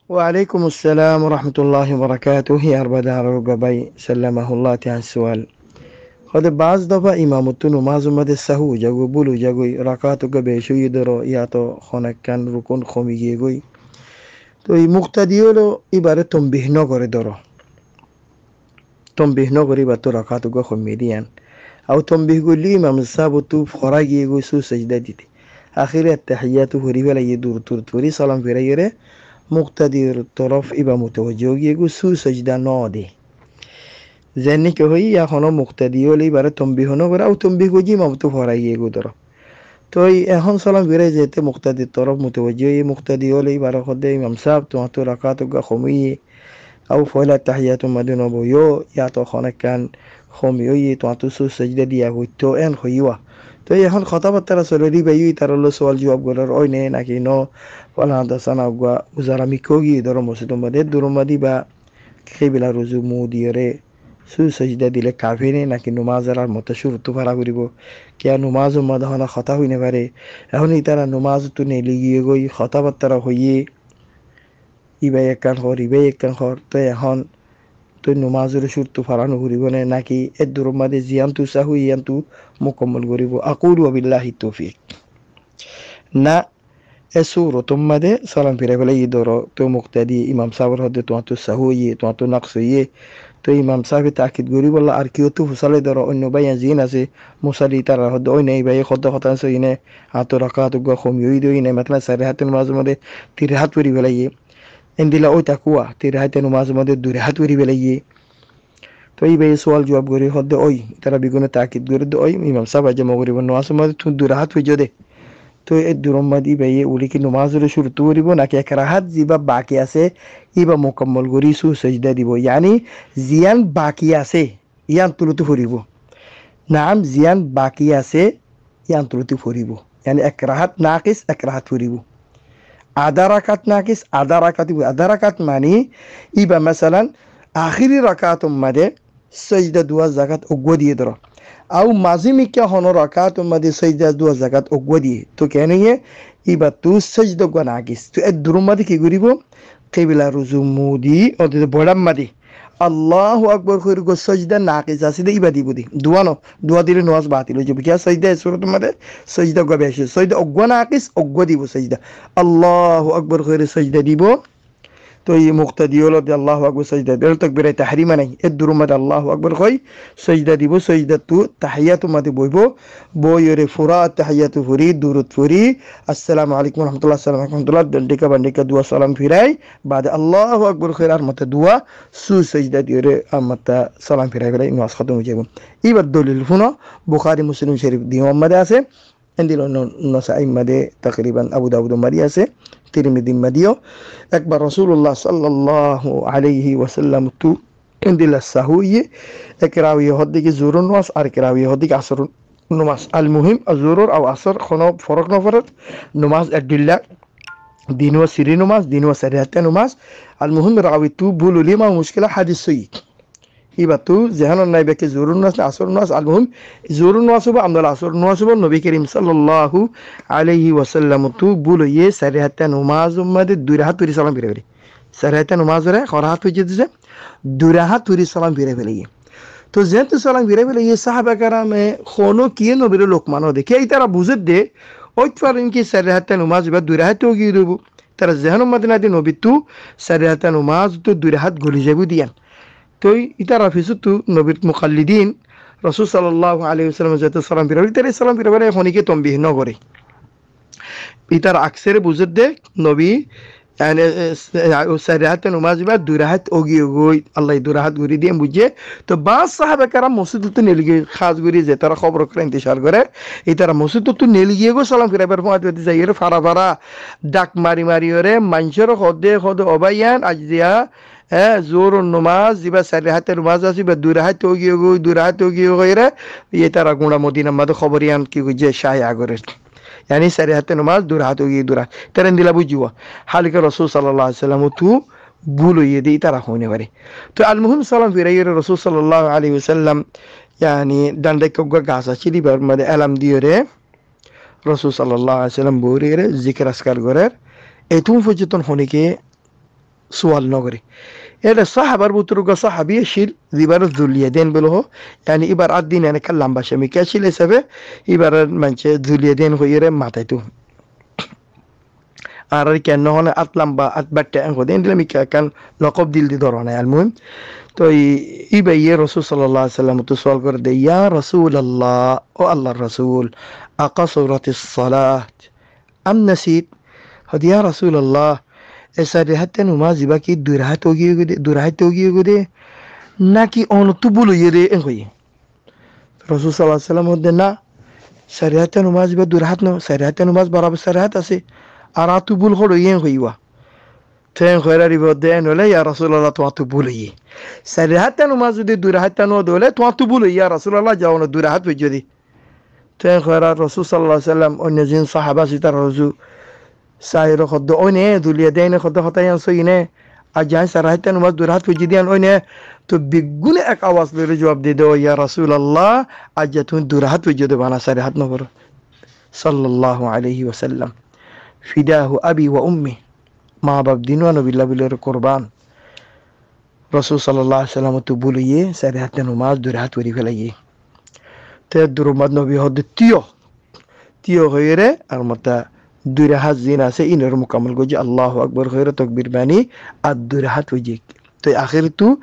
وعليكم السلام ورحمة الله وبركاته يا أربدا رقبي سلمه الله تعالى السؤال خد بعض دفع إمامتو نماز مد سهو جاگو بولو جاگو ركعتو قبيشو يدرو ياتو خونك كان ركون خومي جيگوي تو مقتديولو إبارة تنبيه نغوري درو تنبيه نغوري باتو ركعتو قا خومي ديان أو تنبيه قولي إمام السابو تو فراجي يگو سو سجدة ديدي آخر التحيات هوري ولا يدور تور توري سلام في ريره مقتدر طرف إبا متوجه يگو سو سجدة نادي زنی که هایی یا خانه مقتدیولی برای تنبیه نگره او تنبیه گویی ما تو فرایی گو داره توی اهان سلام بیره زیت مقتدی طرف متوجه مقتدیولی برای خود امام صاحب تو رکعت و خمی او فعل تحیات مدینه بویو یا تو خانه کن خمیوی تو سو سجده دیا گوی تو ان خویوا تو اهان خطاب تر سولی بیوی تر الله سوال جواب گلر آی نه نکی نو فلان دستان او وزارا میکوگی داره مسیدم بده درمدی با قبل روزو مودیره سو سجده দিলে কাফিরে নাকি নমাজের আর মতো শুরু ফারা করিব কে নমাজ মদহনা খতা হইনে পারে এখন ইতারা নমাজ তো নেলি গিয়ে গই খতাবার্তারা হইয়ে ইবাই একখান হর ইবাই একখান হর তো এখন তো নমাজের শুরু ফারানো করিব না নাকি এর দূর মাদে জিয়ান তু সাহু ইয়ান তু মুকম্মল করিব আকুলু বিল্লাহি তৌফিক না এসুরো তোমাদে সালাম ফিরে ফেলে ই ধরো তো মুক্তাদি ইমাম সাহেবের হদে তোমার তো সাহু ইয়ে তোমার তো নাকস ইয়ে তো ইমাম সাহেব তাকিদ করি বললা আর কেউ তো হুসালে ধরো অন্য ভাই জিন আছে মুসালি তারা হদে ওই নেই ভাই খদ্দ হতাংশ ইনে হাত রাকাত গা খমি ওই দই নে মাতলা সারে হাতের মাঝে মধ্যে তীর হাত পরি ফেলে ইয়ে এন্দিলা ওই তাকুয়া তীর হাতের মাঝে মধ্যে দূরে হাত পরি ফেলে ইয়ে তো এই ভাই সওয়াল জবাব করি হদে ওই তারা বিগুনে তাকিদ করে ওই ইমাম সাহেব জমা করিব নামাজ মধ্যে তুমি দূরে হাত হয়ে দে তো এই দুরম্মাদি ভাইয়ে উলি কি নমাজের শুরু করিব নাকি এক রাহাত জিবা বাকি আছে ইবা মোকাম্মল করি সু সজদা দিব ইয়ানি জিয়ান বাকি আছে ইয়ান তুলতে ফুরিব নাম জিয়ান বাকি আছে ইয়ান তুলতে ফুরিব ইয়ানি এক রাহাত নাকিস এক রাহাত ফুরিব আধা রাকাত নাকিস আধা রাকাত মানে ইবা মাসালান আখিরি রাকাত মাদে সজদা দুয়া জাকাত ওগো দিয়ে ধরো আও মাঝি মিকা হনো রাকাত মধ্যে সজদা দুয়া জাকাত ওগো দিয়ে তো কেন ইয়ে ইবা তু সজদা গো নাকিস তো এ দুরুমাদি কি করিব কিবলা রুজু মুদি ওতে বড়াম মাদি আল্লাহু আকবার কইর গো সজদা নাকিস আছে দে ইবা দিবদি দুয়া দিলে নামাজ বাতিল হয়ে যাবে কি সজদা সুরত মধ্যে সজদা গো বেশি সজদা ওগো নাকিস ওগো দিব সজদা আল্লাহু আকবার কইর সজদা দিব তো এই মুক্তাদিওল আল্লাহু আকবার সাজদা দিল তাকবীরে তাহরিমা নাই এর দুরুমাদ আল্লাহু আকবার কই সাজদা দিব সাজদা তু তাহিয়াতু মাদে বইব বইরে ফুরা তাহিয়াতু ফুরি দুরুদ ফুরি আসসালামু আলাইকুম রাহমাতুল্লাহ আসসালামু আলাইকুম রাহমাতুল্লাহ দন্ডিকা বান্ডিকা দুয়া সালাম ফিরাই বাদ আল্লাহু আকবার কইর আর মতে দুয়া সু সাজদা দিরে আমতা সালাম ফিরাই গলে নামাজ খতম হয়ে যাবে এবার দলিল ফুনো বুখারী মুসলিম শরীফ দিওয়াম মাদে আছে এন্দিল নসাই মাদে তাকরিবান আবু দাউদ মাদি আছে তিরমিজি মাদিও একবার রাসূলুল্লাহ সাল্লাল্লাহু আলাইহি ওয়াসাল্লাম তু এন্দিল সাহুইয়ে একরাউয়ে হদ্দিকে জুরুন নামাজ আর একরাউয়ে হদ্দিকে আসর নামাজ আল মুহিম আজুরুর আও আসর কোনো ফরক না ফরক নামাজ আদিল্লা দিন ও সিরি নামাজ দিন ও সারিয়াত নামাজ আল মুহিম রাউই তু বুলুলি মা মুশকিলা হাদিস সই ইবাতু জাহান নাই বেকে জুরুন নামাজ আসর নামাজ আল মুহিম জুরুন নামাজ হবে আমদাল আসর নামাজ হবে নবী করিম সাল্লাল্লাহু আলাইহি ওয়াসাল্লাম তু বুলুয়ে সারিয়াত নামাজ মধ্যে দুই রাহাত তুরি সালাম ফিরে ফেলে সারিয়াত নামাজ রে খরাত হয়ে যেতে দুই রাহাত তুরি সালাম ফিরে ফেলে তো যেহেতু সালাম ফিরে ফেলে সাহাবা কারামে কোনো কি নবীর লোক মানো দেখে এই তারা বুঝে দে ওই পারেন কি সারিয়াত নামাজ বা দুই রাহাত গিয়ে দেবো তারা জাহান মদিনা দি নবী তু সারিয়াত নামাজ তো দুই রাহাত গলি যাবো দিয়ান তো ইতারা ফিসুতু নবীর মুকাল্লিদিন রাসূল সাল্লাল্লাহু আলাইহি ওয়াসাল্লাম যেতে সালাম ফিরে ইতারে সালাম ফিরে বলে খনিকে তমবিহ ন করে ইতার আকসের বুঝে দে নবী يعني سريعة نماز بعد دورات أوجي أوجي الله دورات غوري دي مبجة تو بعض صحابة كرام مسجد تو نلقي خاص غوري زي ترى خبر كره انتشار غره إترى مسجد تو نلقي غو سلام كره برفعت ودي زير فرا فرا دك ماري ماري وره منشر خود أبيان أجزاء زور النماز زبا سريعة نماز زبا دورات أوجي غيره يترى غونا مدينة مد خبريان كي وجه شايع غره يعني سريعة نماز دورات وجي دورات ترى ندلا بوجوا حالك الرسول صلى الله عليه وسلم تو بولو يدي ترى هوني وري تو المهم سلام في رأي الرسول صلى الله عليه وسلم يعني دندك كوجا غاسا شدي برمد ألم ديوره رسول صلى الله عليه وسلم بوري ذكر أسكار غرر اتوم فجتون هوني كي সোয়াল নগরে এটা সাহাবার বুতুর্গ সাহাবি শিল দিবার জুলিয়া দেন বলো yani ibar addin yani kallam bashe mi kashil hisabe ibar manche zuliya den hoyere matay tu arar ken no hone atlam ba atbatte en godin dilami kan laqab dil di dorona almuhim to ibaye rasul sallallahu alaihi wasallam to sual kar de ya rasul allah o allah rasul aqasurat as-salat am nasit hadi ya rasul allah esare hatta numazi baki durhat hogi gode naki on tubulu yede en koyi rasul sallallahu alaihi wasallam de na sarihata numazi ba durhat no sarihata numaz barabar sarihat ase ara tubul khodo yen koyiwa ten khoirari bodde no le ya rasul allah to tubulu yi sarihata numaz de durhat no dole to tubulu ya rasul allah jawno durhat wejodi ten khoirar rasul sallallahu alaihi wasallam on jin sahaba sitar rasul sairo khod one dulyadain khod khatayan soyine ajan sarahatan numaz durhat wejdian one तो बिगुन एक आवाज ले जवाब दे दो या रसूल अल्लाह अजतुन दुरहत वजद बना सरहत न करो सल्लल्लाहु अलैहि वसल्लम फिदाहु अबी व उम्मी माँ बाप दिन व नबी बिलर कुर्बान रसूल सल्लल्लाहु अलैहि वसल्लम तो बोलिए सरहत नमाज दुरहत वरी फलाइए ते दुरमद नबी हद तियो गैरे और मता दुरहत जिना से इनर मुकम्मल गोजी अल्लाहु अकबर गैर तकबीर बानी अद-दुरहत वजी तो आखिर तू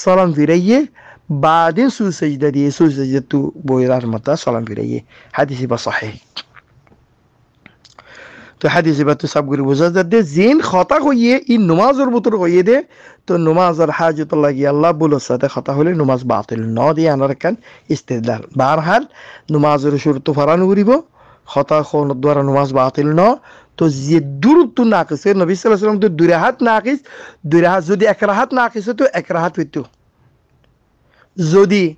सलाम फिराइए بعدين سو سجدة دي سو سجدة تو بويرار متى سلام فيريه حديث بصحيح تو حديث بتو سب غير وزاد ده زين خطا هويه این نماز رو بطور هويه ده تو نماز حاجة الله کی الله بولو ساته خطا هوله نماز باطل نه دي انا ركن استدلال بهرحال نماز رو شروط فران وریبو خطا خون دوار نماز باطل نه تو زیدور تو ناقصه نبی صلی الله علیه و سلم تو درهات ناقص درهات زودی اکراهات ناقصه تو اکراهات ویتو زودی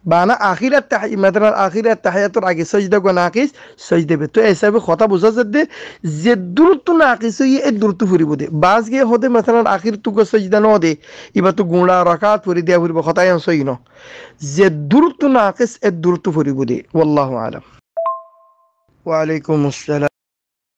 بانا آخر التحیات مثلا آخر التحیات رو اگه سجده کو ناقص سجده به تو ایسا به خطا بوزا زده زیدور تو ناقصه یه دور تو فری بوده بعض که هده مثلا آخر تو کو سجده نه ده ایبا تو گوندا رکعت فری ده فری به خطا یان سوی نه زیدور تو ناقص دور تو فری بوده والله اعلم و علیکم السلام